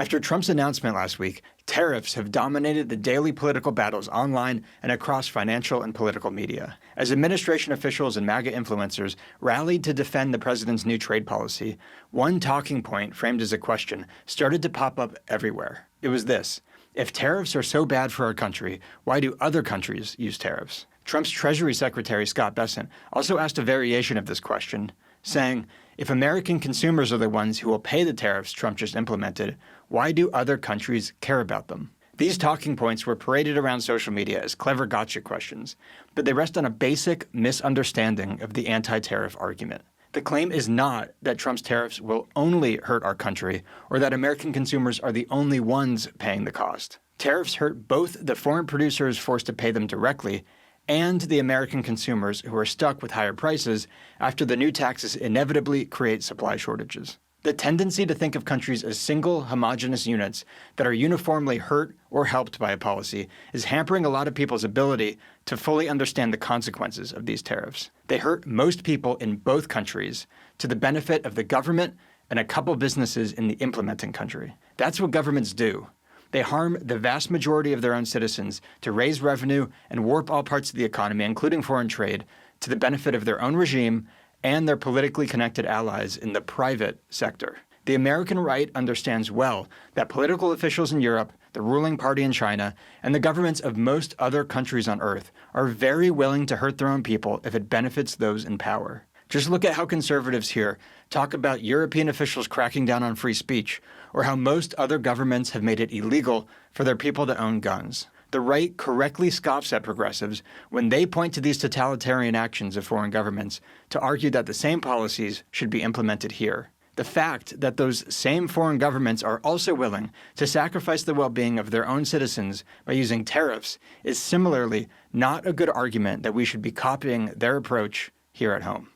After Trump's announcement last week, tariffs have dominated the daily political battles online and across financial and political media. As administration officials and MAGA influencers rallied to defend the president's new trade policy, one talking point framed as a question started to pop up everywhere. It was this: if tariffs are so bad for our country, why do other countries use tariffs? Trump's Treasury Secretary Scott Bessent also asked a variation of this question, saying, if American consumers are the ones who will pay the tariffs Trump just implemented, why do other countries care about them? These talking points were paraded around social media as clever gotcha questions, but they rest on a basic misunderstanding of the anti-tariff argument. The claim is not that Trump's tariffs will only hurt our country or that American consumers are the only ones paying the cost. Tariffs hurt both the foreign producers forced to pay them directly and the American consumers who are stuck with higher prices after the new taxes inevitably create supply shortages. The tendency to think of countries as single, homogeneous units that are uniformly hurt or helped by a policy is hampering a lot of people's ability to fully understand the consequences of these tariffs. They hurt most people in both countries to the benefit of the government and a couple businesses in the implementing country. That's what governments do. They harm the vast majority of their own citizens to raise revenue and warp all parts of the economy, including foreign trade, to the benefit of their own regime and their politically connected allies in the private sector. The American right understands well that political officials in Europe, the ruling party in China, and the governments of most other countries on Earth are very willing to hurt their own people if it benefits those in power. Just look at how conservatives here talk about European officials cracking down on free speech, or how most other governments have made it illegal for their people to own guns. The right correctly scoffs at progressives when they point to these totalitarian actions of foreign governments to argue that the same policies should be implemented here. The fact that those same foreign governments are also willing to sacrifice the well-being of their own citizens by using tariffs is similarly not a good argument that we should be copying their approach here at home.